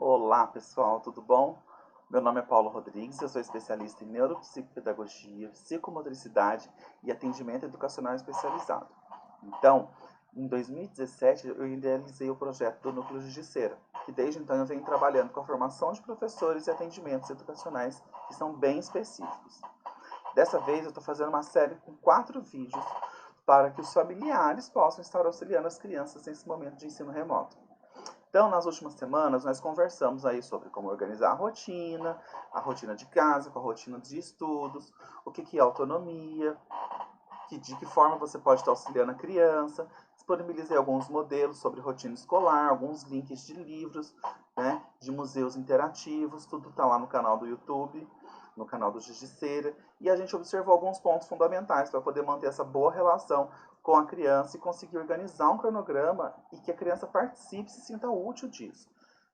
Olá pessoal, tudo bom? Meu nome é Paulo Rodrigues, eu sou especialista em neuropsicopedagogia, psicomotricidade e atendimento educacional especializado. Então, em 2017 eu idealizei o projeto do Núcleo Judiceira, que desde então eu venho trabalhando com a formação de professores e atendimentos educacionais que são bem específicos. Dessa vez eu estou fazendo uma série com 4 vídeos para que os familiares possam estar auxiliando as crianças nesse momento de ensino remoto. Então, nas últimas semanas, nós conversamos aí sobre como organizar a rotina de casa, com a rotina de estudos, o que é autonomia, de que forma você pode estar auxiliando a criança. Disponibilizei alguns modelos sobre rotina escolar, alguns links de livros, né, de museus interativos, tudo está lá no canal do YouTube, no canal do Judiceira, e a gente observou alguns pontos fundamentais para poder manter essa boa relação com a criança e conseguir organizar um cronograma e que a criança participe e se sinta útil disso,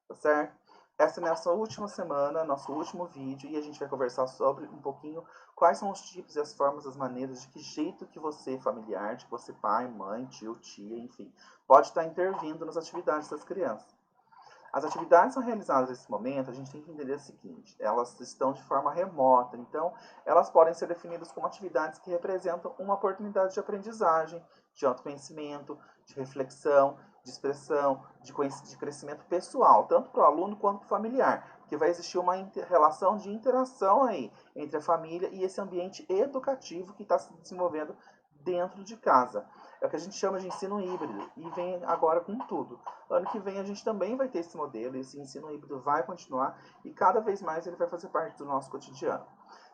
tá certo? Essa é a nossa última semana, nosso último vídeo, e a gente vai conversar sobre um pouquinho quais são os tipos e as formas, as maneiras, de que jeito que você, familiar, de que você, pai, mãe, tio, tia, enfim, pode estar intervindo nas atividades das crianças. As atividades são realizadas nesse momento, a gente tem que entender o seguinte, elas estão de forma remota, então elas podem ser definidas como atividades que representam uma oportunidade de aprendizagem, de autoconhecimento, de reflexão, de expressão, de crescimento pessoal, tanto para o aluno quanto para o familiar, porque vai existir uma relação de interação aí entre a família e esse ambiente educativo que está se desenvolvendo dentro de casa. É o que a gente chama de ensino híbrido e vem agora com tudo. Ano que vem a gente também vai ter esse modelo, esse ensino híbrido vai continuar e cada vez mais ele vai fazer parte do nosso cotidiano.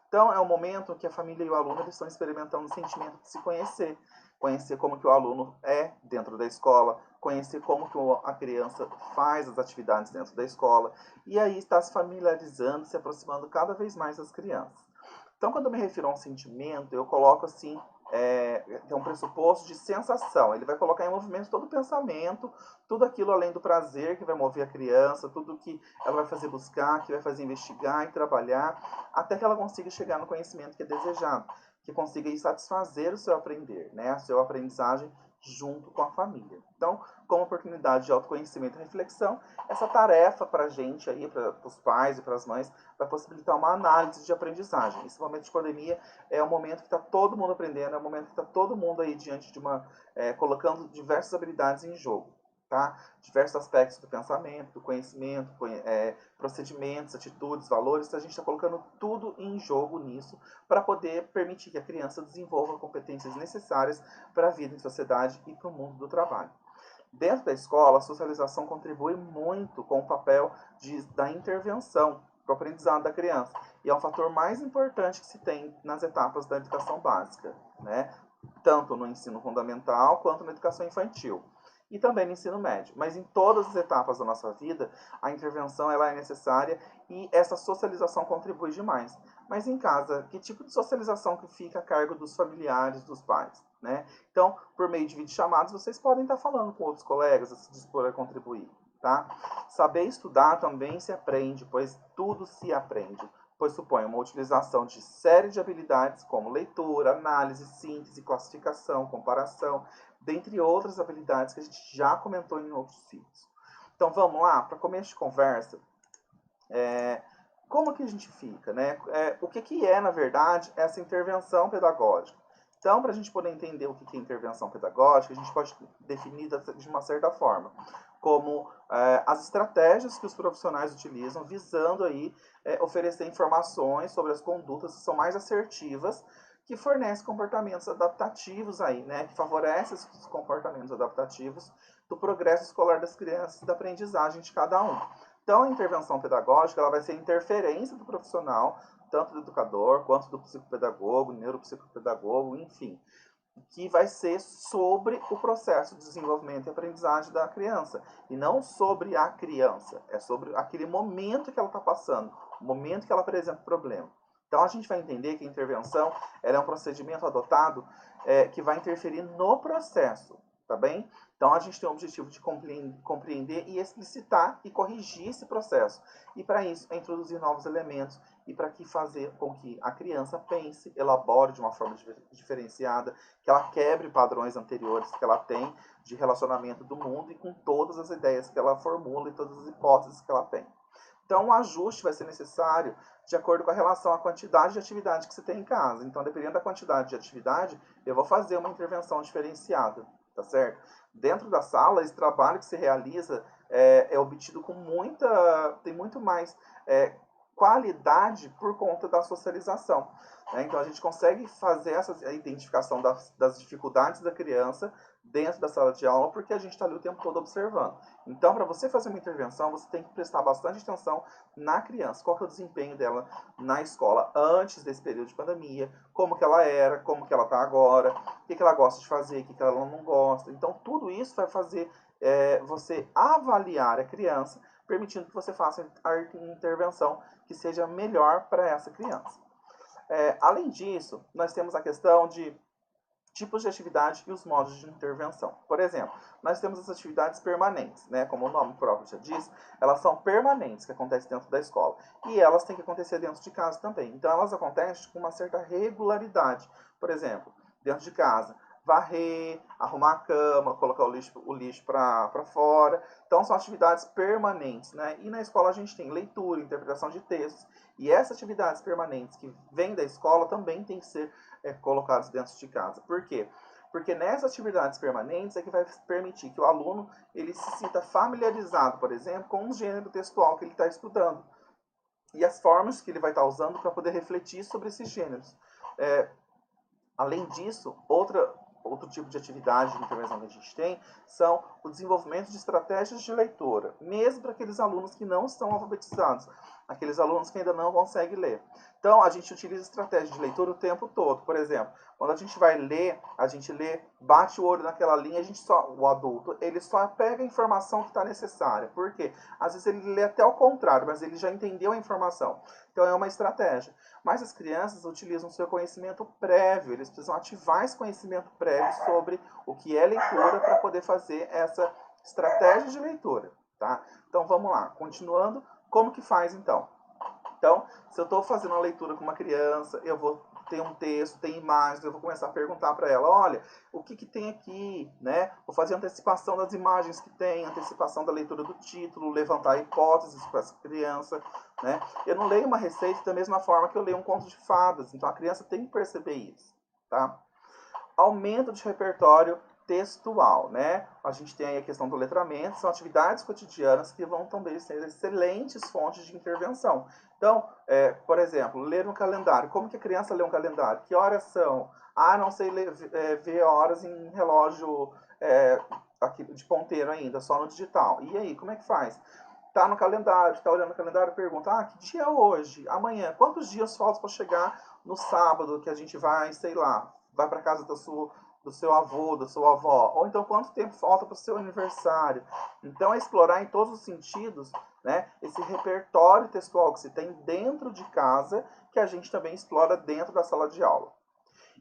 Então é o momento que a família e o aluno eles estão experimentando o sentimento de se conhecer, conhecer como que o aluno é dentro da escola, conhecer como que a criança faz as atividades dentro da escola e aí está se familiarizando, se aproximando cada vez mais das crianças. Então, quando eu me refiro a um sentimento, eu coloco assim, é um pressuposto de sensação. Ele vai colocar em movimento todo o pensamento, tudo aquilo além do prazer que vai mover a criança, tudo que ela vai fazer buscar, que vai fazer investigar e trabalhar, até que ela consiga chegar no conhecimento que é desejado, que consiga satisfazer o seu aprender, né, a sua aprendizagem junto com a família. Então, como oportunidade de autoconhecimento e reflexão, essa tarefa para a gente aí, para os pais e para as mães, vai possibilitar uma análise de aprendizagem. Esse momento de pandemia é o momento que está todo mundo aprendendo, é o momento que está todo mundo aí diante de colocando diversas habilidades em jogo. Tá? Diversos aspectos do pensamento, do conhecimento, procedimentos, atitudes, valores, a gente está colocando tudo em jogo nisso para poder permitir que a criança desenvolva competências necessárias para a vida em sociedade e para o mundo do trabalho. Dentro da escola, a socialização contribui muito com o papel da intervenção para o aprendizado da criança. E é um fator mais importante que se tem nas etapas da educação básica, né? Tanto no ensino fundamental quanto na educação infantil. E também no ensino médio. Mas em todas as etapas da nossa vida, a intervenção ela é necessária e essa socialização contribui demais. Mas em casa, que tipo de socialização que fica a cargo dos familiares, dos pais? Né? Então, por meio de videochamadas, vocês podem estar falando com outros colegas, a se dispor a contribuir. Tá? Saber estudar também se aprende, pois tudo se aprende, pois supõe uma utilização de série de habilidades como leitura, análise, síntese, classificação, comparação, dentre outras habilidades que a gente já comentou em outros vídeos. Então vamos lá, para começo de conversa, como que a gente fica, né? O que é, na verdade, essa intervenção pedagógica? Então, para a gente poder entender o que é intervenção pedagógica, a gente pode definir de uma certa forma, como as estratégias que os profissionais utilizam visando aí oferecer informações sobre as condutas que são mais assertivas, que fornecem comportamentos adaptativos aí, né? Que favorecem esses comportamentos adaptativos do progresso escolar das crianças e da aprendizagem de cada um. Então, a intervenção pedagógica ela vai ser a interferência do profissional, tanto do educador, quanto do psicopedagogo, neuropsicopedagogo, enfim, que vai ser sobre o processo de desenvolvimento e aprendizagem da criança, e não sobre a criança, é sobre aquele momento que ela está passando, o momento que ela apresenta o problema. Então, a gente vai entender que a intervenção ela é um procedimento adotado que vai interferir no processo, tá bem? Então, a gente tem o objetivo de compreender e explicitar e corrigir esse processo. E, para isso, é introduzir novos elementos e para que fazer com que a criança pense, elabore de uma forma diferenciada, que ela quebre padrões anteriores que ela tem de relacionamento do mundo e com todas as ideias que ela formula e todas as hipóteses que ela tem. Então, o ajuste vai ser necessário de acordo com a relação à quantidade de atividade que você tem em casa. Então, dependendo da quantidade de atividade, eu vou fazer uma intervenção diferenciada, tá certo? Dentro da sala, esse trabalho que se realiza é obtido com tem muito mais qualidade por conta da socialização. Né? Então, a gente consegue fazer essa identificação das dificuldades da criança dentro da sala de aula, porque a gente está ali o tempo todo observando. Então, para você fazer uma intervenção, você tem que prestar bastante atenção na criança. Qual que é o desempenho dela na escola antes desse período de pandemia, como que ela era, como que ela está agora, o que ela gosta de fazer, o que ela não gosta. Então, tudo isso vai fazer você avaliar a criança, permitindo que você faça a intervenção que seja melhor para essa criança. Além disso, nós temos a questão de tipos de atividade e os modos de intervenção. Por exemplo, nós temos as atividades permanentes, né? Como o nome próprio já diz, elas são permanentes, que acontecem dentro da escola. E elas têm que acontecer dentro de casa também. Então, elas acontecem com uma certa regularidade. Por exemplo, dentro de casa, varrer, arrumar a cama, colocar o lixo para fora. Então, são atividades permanentes, né? E na escola a gente tem leitura, interpretação de textos. E essas atividades permanentes que vêm da escola também têm que ser colocadas dentro de casa. Por quê? Porque nessas atividades permanentes é que vai permitir que o aluno ele se sinta familiarizado, por exemplo, com o gênero textual que ele está estudando e as formas que ele vai estar usando para poder refletir sobre esses gêneros. Além disso, outro tipo de atividade de intervenção que a gente tem são o desenvolvimento de estratégias de leitura, mesmo para aqueles alunos que não estão alfabetizados, aqueles alunos que ainda não conseguem ler. Então, a gente utiliza estratégias de leitura o tempo todo. Por exemplo, quando a gente vai ler, a gente lê, bate o olho naquela linha, o adulto, ele só pega a informação que está necessária. Por quê? Às vezes ele lê até o contrário, mas ele já entendeu a informação. Então, é uma estratégia. Mas as crianças utilizam o seu conhecimento prévio, eles precisam ativar esse conhecimento prévio sobre o que é leitura para poder fazer essa estratégia de leitura. Tá? Então, vamos lá. Continuando, como que faz então? Então, se eu estou fazendo uma leitura com uma criança, eu vou ter um texto, tem imagens, eu vou começar a perguntar para ela, olha, o que tem aqui, né? Vou fazer antecipação das imagens que tem, antecipação da leitura do título, levantar hipóteses para essa criança, né? Eu não leio uma receita da mesma forma que eu leio um conto de fadas, então a criança tem que perceber isso, tá? Aumento de repertório textual, né? A gente tem aí a questão do letramento, são atividades cotidianas que vão também ser excelentes fontes de intervenção. Então, por exemplo, ler um calendário. Como que a criança lê um calendário? Que horas são? Ah, não sei ver horas em relógio aqui de ponteiro ainda, só no digital. E aí, como é que faz? Tá no calendário, tá olhando o calendário, pergunta, que dia é hoje? Amanhã, quantos dias faltam para chegar no sábado que a gente vai, sei lá, vai para casa do seu avô, da sua avó, ou então quanto tempo falta para o seu aniversário. Então é explorar em todos os sentidos, né, esse repertório textual que se tem dentro de casa, que a gente também explora dentro da sala de aula.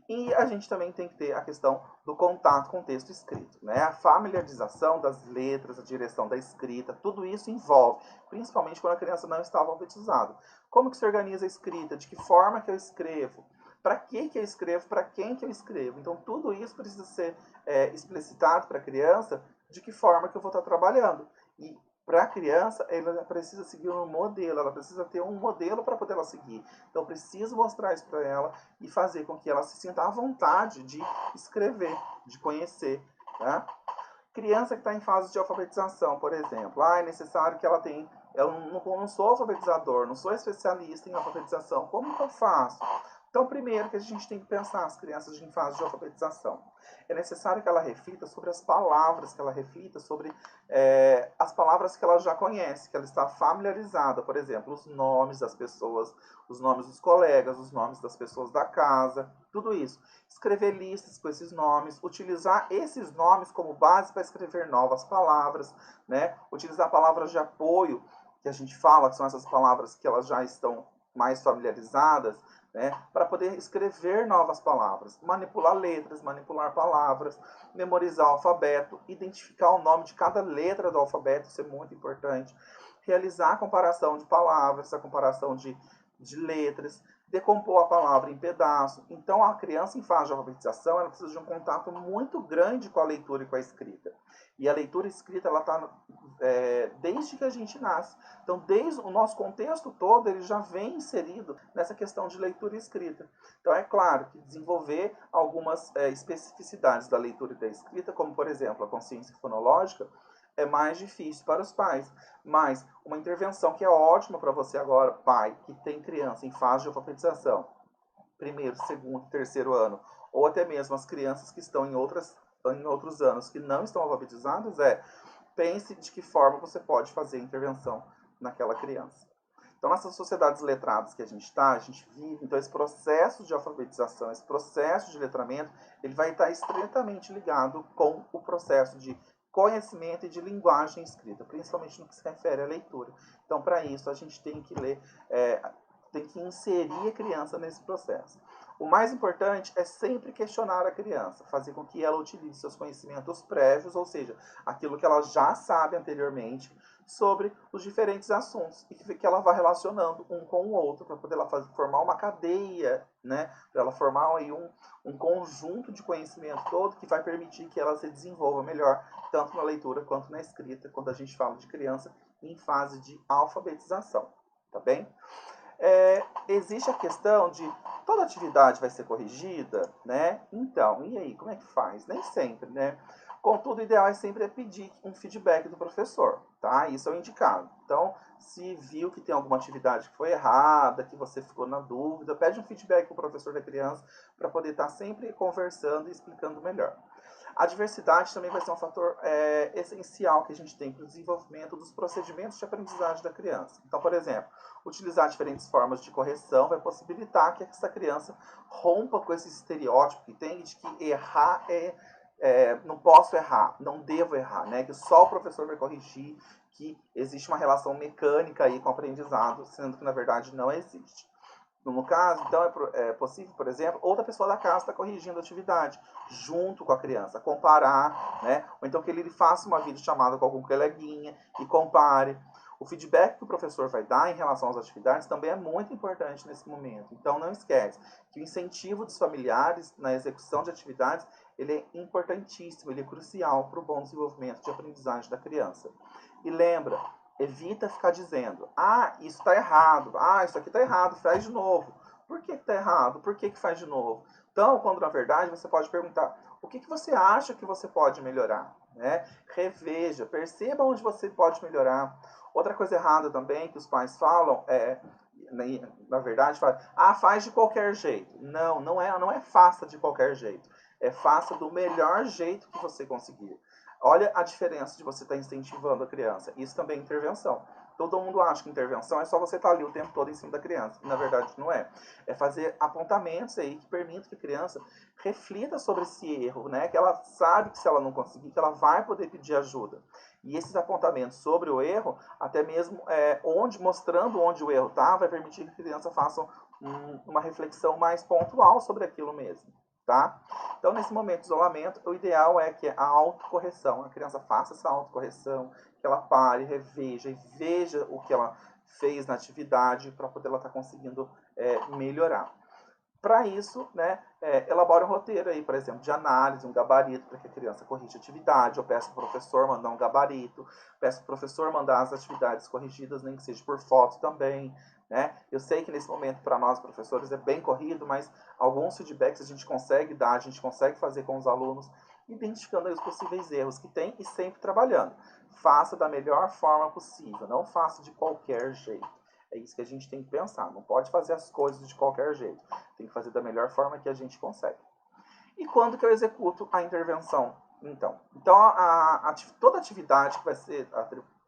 E a gente também tem que ter a questão do contato com o texto escrito, né? A familiarização das letras, a direção da escrita, tudo isso envolve, principalmente quando a criança não está alfabetizada. Como que se organiza a escrita? De que forma que eu escrevo? Para que eu escrevo? Para quem que eu escrevo? Então, tudo isso precisa ser explicitado para a criança de que forma que eu vou estar trabalhando. E para a criança, ela precisa seguir um modelo, ela precisa ter um modelo para poder ela seguir. Então, eu preciso mostrar isso para ela e fazer com que ela se sinta à vontade de escrever, de conhecer. Tá? Criança que está em fase de alfabetização, por exemplo. É necessário que ela tenha... Eu não sou alfabetizador, não sou especialista em alfabetização. Como que eu faço? Então, primeiro que a gente tem que pensar as crianças em fase de alfabetização. É necessário que ela reflita sobre as palavras, que ela reflita sobre as palavras que ela já conhece, que ela está familiarizada. Por exemplo, os nomes das pessoas, os nomes dos colegas, os nomes das pessoas da casa, tudo isso. Escrever listas com esses nomes, utilizar esses nomes como base para escrever novas palavras, né? Utilizar palavras de apoio, que a gente fala, que são essas palavras que elas já estão mais familiarizadas, né, para poder escrever novas palavras, manipular letras, manipular palavras, memorizar o alfabeto, identificar o nome de cada letra do alfabeto, isso é muito importante, realizar a comparação de palavras, a comparação de letras, decompor a palavra em pedaços. Então, a criança em fase de alfabetização, ela precisa de um contato muito grande com a leitura e com a escrita. E a leitura e a escrita, ela está desde que a gente nasce. Então, desde o nosso contexto todo, ele já vem inserido nessa questão de leitura e escrita. Então, é claro que desenvolver algumas especificidades da leitura e da escrita, como, por exemplo, a consciência fonológica, é mais difícil para os pais. Mas uma intervenção que é ótima para você agora, pai, que tem criança em fase de alfabetização, primeiro, segundo, terceiro ano, ou até mesmo as crianças que estão em outros anos que não estão alfabetizadas, pense de que forma você pode fazer a intervenção naquela criança. Então, nessas sociedades letradas que a gente vive, então esse processo de alfabetização, esse processo de letramento, ele vai estar estreitamente ligado com o processo de conhecimento e de linguagem escrita, principalmente no que se refere à leitura. Então, para isso, a gente tem que ler, tem que inserir a criança nesse processo. O mais importante é sempre questionar a criança, fazer com que ela utilize seus conhecimentos prévios, ou seja, aquilo que ela já sabe anteriormente, sobre os diferentes assuntos e que ela vá relacionando um com o outro para poder ela formar uma cadeia, né? Para ela formar aí um conjunto de conhecimento todo que vai permitir que ela se desenvolva melhor, tanto na leitura quanto na escrita, quando a gente fala de criança em fase de alfabetização, tá bem? Existe a questão de toda atividade vai ser corrigida, né? Então, e aí, como é que faz? Nem sempre, né? Contudo, o ideal é sempre pedir um feedback do professor, tá? Isso é o indicado. Então, se viu que tem alguma atividade que foi errada, que você ficou na dúvida, pede um feedback para o professor da criança para poder estar sempre conversando e explicando melhor. A diversidade também vai ser um fator essencial que a gente tem para o desenvolvimento dos procedimentos de aprendizagem da criança. Então, por exemplo, utilizar diferentes formas de correção vai possibilitar que essa criança rompa com esse estereótipo que tem de que errar não posso errar, não devo errar, né? Que só o professor vai corrigir, que existe uma relação mecânica aí com o aprendizado, sendo que na verdade não existe. No caso, então, é possível, por exemplo, outra pessoa da casa está corrigindo a atividade junto com a criança, comparar, né? Ou então que ele faça uma videochamada com algum coleguinha e compare. O feedback que o professor vai dar em relação às atividades também é muito importante nesse momento. Então, não esquece que o incentivo dos familiares na execução de atividades ele é importantíssimo, ele é crucial para o bom desenvolvimento de aprendizagem da criança. E lembra, evita ficar dizendo, isso está errado, isso aqui está errado, faz de novo. Por que está errado? Por que faz de novo? Então, quando na verdade você pode perguntar, o que você acha que você pode melhorar? Né? Reveja, perceba onde você pode melhorar. Outra coisa errada também que os pais falam na verdade, faz de qualquer jeito. Não é faça de qualquer jeito. É faça do melhor jeito que você conseguir. Olha a diferença de você estar incentivando a criança. Isso também é intervenção. Todo mundo acha que intervenção é só você estar ali o tempo todo em cima da criança. E na verdade não é. É fazer apontamentos aí que permitam que a criança reflita sobre esse erro, né? Que ela sabe que se ela não conseguir, que ela vai poder pedir ajuda. E esses apontamentos sobre o erro, até mesmo mostrando onde o erro está, vai permitir que a criança faça uma reflexão mais pontual sobre aquilo mesmo. Tá? Então, nesse momento de isolamento, o ideal é que a autocorreção, a criança faça essa autocorreção, que ela pare, reveja e veja o que ela fez na atividade para poder ela estar conseguindo melhorar. Para isso, né, elabora um roteiro aí, por exemplo, de análise, um gabarito para que a criança corrija a atividade. Eu peço para o professor mandar um gabarito, peço para o professor mandar as atividades corrigidas, nem que seja por foto também. Né? Eu sei que nesse momento, para nós professores, é bem corrido, mas alguns feedbacks a gente consegue dar, a gente consegue fazer com os alunos, identificando aí os possíveis erros que tem e sempre trabalhando. Faça da melhor forma possível, não faça de qualquer jeito. É isso que a gente tem que pensar. Não pode fazer as coisas de qualquer jeito. Tem que fazer da melhor forma que a gente consegue. E quando que eu executo a intervenção? Então toda atividade que vai ser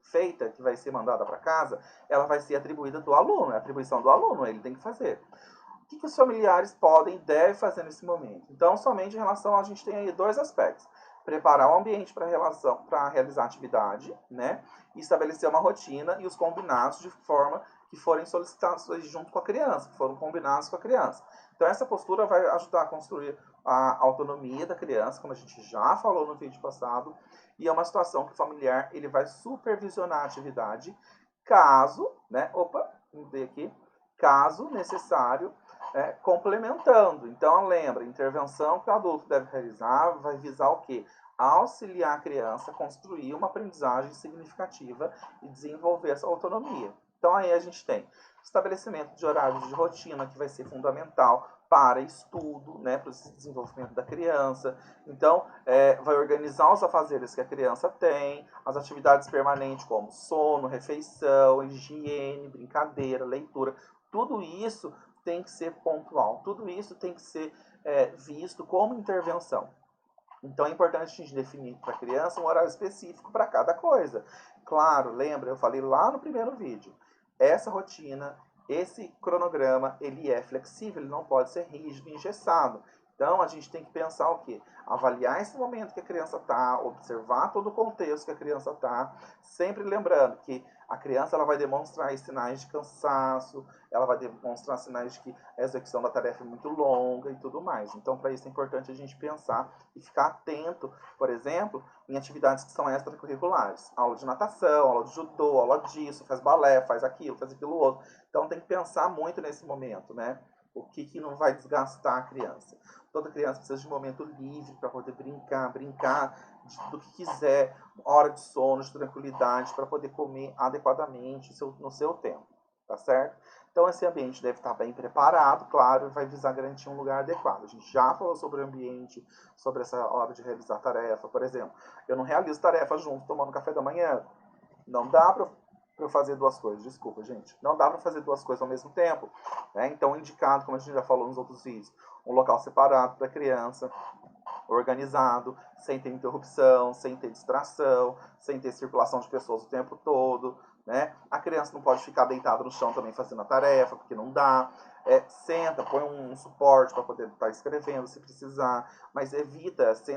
feita, que vai ser mandada para casa, ela vai ser atribuída do aluno. É a atribuição do aluno, ele tem que fazer. O que os familiares podem e devem fazer nesse momento? Então, somente em relação a gente tem aí dois aspectos. Preparar o ambiente para realizar a atividade, né? E estabelecer uma rotina e os combinados de forma que forem solicitados junto com a criança, que foram combinados com a criança. Então essa postura vai ajudar a construir a autonomia da criança, como a gente já falou no vídeo passado, e é uma situação que o familiar ele vai supervisionar a atividade, caso, né, mudei aqui, caso necessário, complementando. Então lembra, a intervenção que o adulto deve realizar vai visar o quê? Auxiliar a criança a construir uma aprendizagem significativa e desenvolver essa autonomia. Então aí a gente tem estabelecimento de horários de rotina, que vai ser fundamental para estudo, né, para o desenvolvimento da criança. Então, vai organizar os afazeres que a criança tem, as atividades permanentes como sono, refeição, higiene, brincadeira, leitura. Tudo isso tem que ser pontual, tudo isso tem que ser visto como intervenção. Então é importante a gente definir para a criança um horário específico para cada coisa. Claro, lembra, eu falei lá no primeiro vídeo, essa rotina, esse cronograma, ele é flexível, ele não pode ser rígido e engessado. Então a gente tem que pensar o quê? Avaliar esse momento que a criança está, observar todo o contexto que a criança está, sempre lembrando que a criança ela vai demonstrar sinais de cansaço, ela vai demonstrar sinais de que a execução da tarefa é muito longa e tudo mais. Então, para isso é importante a gente pensar e ficar atento, por exemplo, em atividades que são extracurriculares. Aula de natação, aula de judô, aula disso, faz balé, faz aquilo outro. Então, tem que pensar muito nesse momento, né? O que não vai desgastar a criança. Toda criança precisa de um momento livre para poder brincar do que quiser, hora de sono, de tranquilidade, para poder comer adequadamente no seu tempo, tá certo? Então esse ambiente deve estar bem preparado, claro, e vai visar garantir um lugar adequado. A gente já falou sobre o ambiente, sobre essa hora de realizar tarefa, por exemplo. Eu não realizo tarefa junto, tomando café da manhã. Não dá para eu fazer duas coisas, desculpa, gente. Não dá para fazer duas coisas ao mesmo tempo. Né? Então, indicado, como a gente já falou nos outros vídeos, um local separado para a criança, organizado, sem ter interrupção, sem ter distração, sem ter circulação de pessoas o tempo todo. Né? A criança não pode ficar deitada no chão também fazendo a tarefa, porque não dá. Senta, põe um suporte para poder estar escrevendo se precisar, mas evita se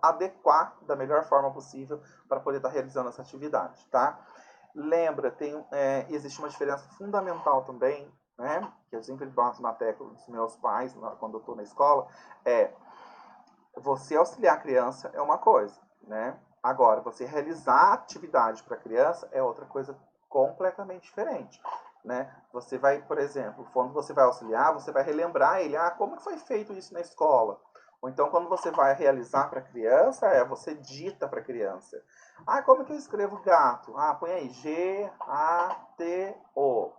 adequar da melhor forma possível para poder estar realizando essa atividade. Tá? Lembra, existe uma diferença fundamental também, né, que eu sempre bato na tecla dos meus pais quando eu estou na escola, você auxiliar a criança é uma coisa, né? Agora, você realizar atividade para a criança é outra coisa completamente diferente, né? Você vai, por exemplo, quando você vai auxiliar, você vai relembrar ele, como que foi feito isso na escola? Ou então, quando você vai realizar para a criança, você dita para a criança. Como que eu escrevo gato? Põe aí G-A-T-O.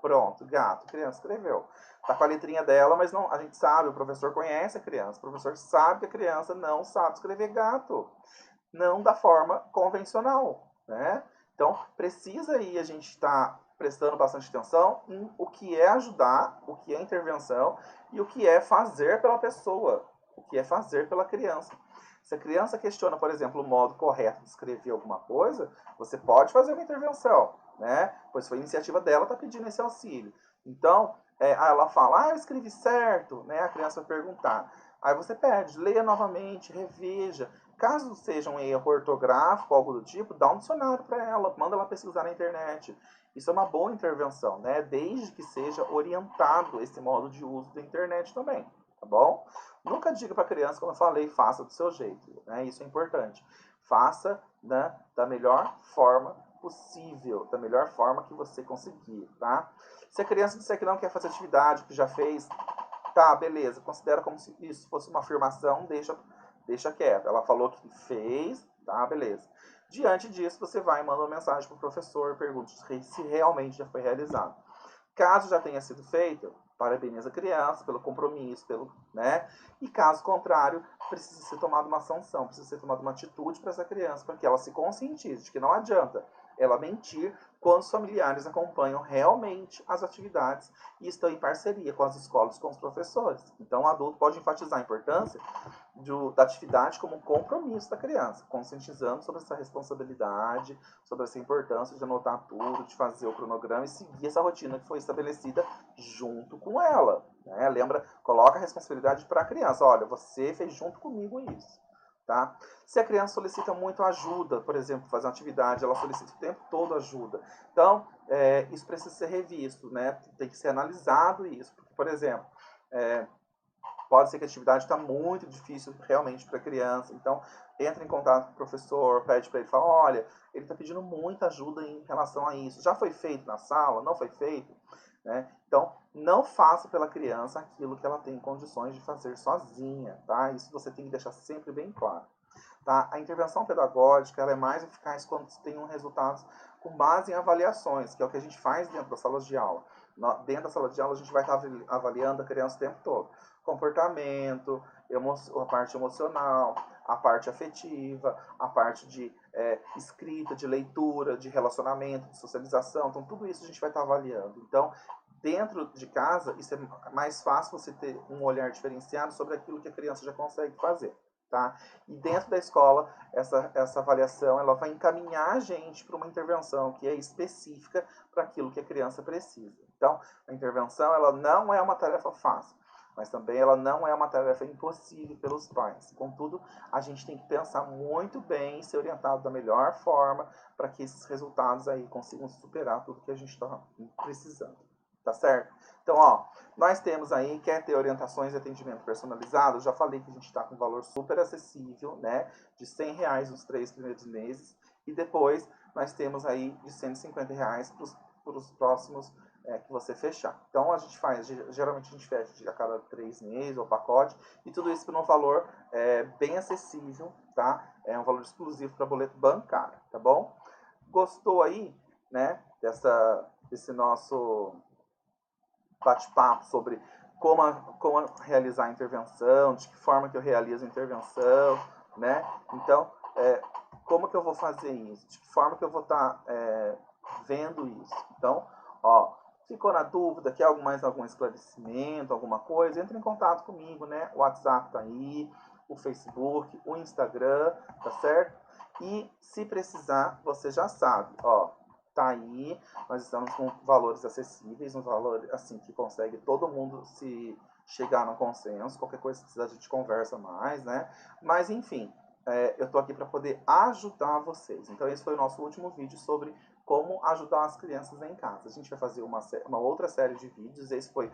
Pronto, gato. A criança escreveu. Tá com a letrinha dela, mas não, a gente sabe, o professor conhece a criança. O professor sabe que a criança não sabe escrever gato. Não da forma convencional, né? Então, precisa aí a gente estar prestando bastante atenção em o que é ajudar, o que é intervenção e o que é fazer pela pessoa, o que é fazer pela criança. Se a criança questiona, por exemplo, o modo correto de escrever alguma coisa, você pode fazer uma intervenção, né? Pois foi a iniciativa dela, está pedindo esse auxílio. Então, ela fala, eu escrevi certo, né? A criança vai perguntar. Aí você pede, leia novamente, reveja. Caso seja um erro ortográfico, algo do tipo, dá um dicionário para ela, manda ela pesquisar na internet. Isso é uma boa intervenção, né? Desde que seja orientado esse modo de uso da internet também, tá bom? Nunca diga para a criança, como eu falei, faça do seu jeito, né? Isso é importante. Faça, né, da melhor forma possível, da melhor forma que você conseguir, tá? Se a criança disser que não quer fazer atividade, que já fez, tá, beleza, considera como se isso fosse uma afirmação, deixa quieto. Ela falou que fez, tá, beleza. Diante disso, você vai e manda uma mensagem para o professor, pergunta se realmente já foi realizado. Caso já tenha sido feito, parabeniza a criança pelo compromisso, né? E caso contrário, precisa ser tomada uma sanção, precisa ser tomada uma atitude para essa criança, para que ela se conscientize de que não adianta ela mentir quando os familiares acompanham realmente as atividades e estão em parceria com as escolas e com os professores. Então, o adulto pode enfatizar a importância da atividade como um compromisso da criança, conscientizando sobre essa responsabilidade, sobre essa importância de anotar tudo, de fazer o cronograma e seguir essa rotina que foi estabelecida junto com ela. Né? Lembra, coloca a responsabilidade para a criança. Olha, você fez junto comigo isso. tá? Se a criança solicita muito ajuda, por exemplo, fazer uma atividade, ela solicita o tempo todo ajuda. Então, isso precisa ser revisto, né? Tem que ser analisado isso. Porque, por exemplo, pode ser que a atividade está muito difícil realmente para a criança. Então, entra em contato com o professor, pede para ele, fala, olha, ele está pedindo muita ajuda em relação a isso. Já foi feito na sala? Não foi feito? Né? Então, não faça pela criança aquilo que ela tem condições de fazer sozinha, tá? Isso você tem que deixar sempre bem claro. Tá? A intervenção pedagógica ela é mais eficaz quando se tem resultados com base em avaliações, que é o que a gente faz dentro das salas de aula. Dentro da sala de aula, a gente vai estar avaliando a criança o tempo todo. Comportamento, a parte emocional, a parte afetiva, a parte de escrita, de leitura, de relacionamento, de socialização. Então, tudo isso a gente vai estar avaliando. Então, dentro de casa, isso é mais fácil você ter um olhar diferenciado sobre aquilo que a criança já consegue fazer. Tá? E dentro da escola, essa avaliação ela vai encaminhar a gente para uma intervenção que é específica para aquilo que a criança precisa. Então, a intervenção ela não é uma tarefa fácil, mas também ela não é uma tarefa impossível pelos pais. Contudo, a gente tem que pensar muito bem e ser orientado da melhor forma para que esses resultados aí consigam superar tudo que a gente está precisando. Tá certo? Então, ó, nós temos aí, quer ter orientações e atendimento personalizado, já falei que a gente está com um valor super acessível, né, de R$100 nos 3 primeiros meses, e depois nós temos aí de R$150 para os próximos que você fechar. Então, a gente faz, geralmente a gente fecha a cada 3 meses o pacote, e tudo isso por um valor bem acessível, tá? É um valor exclusivo para boleto bancário, tá bom? Gostou aí, né, desse nosso bate-papo sobre como realizar a intervenção, de que forma que eu realizo a intervenção, né? Então, como que eu vou fazer isso? De que forma que eu vou estar vendo isso? Então, ó, ficou na dúvida, quer mais algum esclarecimento, alguma coisa? Entre em contato comigo, né? O WhatsApp tá aí, o Facebook, o Instagram, tá certo? E se precisar, você já sabe, ó, tá aí, nós estamos com valores acessíveis, um valor assim que consegue todo mundo se chegar no consenso, qualquer coisa que precisar a gente conversa mais, né? Mas enfim, eu tô aqui para poder ajudar vocês. Então esse foi o nosso último vídeo sobre como ajudar as crianças em casa. A gente vai fazer uma outra série de vídeos, esse foi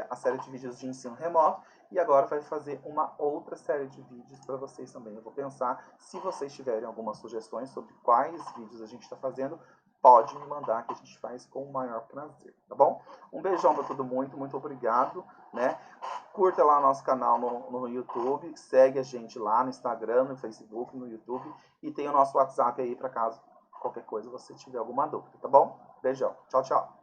a série de vídeos de ensino remoto, e agora vai fazer uma outra série de vídeos para vocês também. Eu vou pensar, se vocês tiverem algumas sugestões sobre quais vídeos a gente está fazendo, pode me mandar que a gente faz com o maior prazer, tá bom? Um beijão para todo mundo, muito obrigado, né? Curta lá nosso canal no YouTube, segue a gente lá no Instagram, no Facebook, no YouTube, e tem o nosso WhatsApp aí para caso qualquer coisa você tiver alguma dúvida, tá bom? Beijão, tchau, tchau.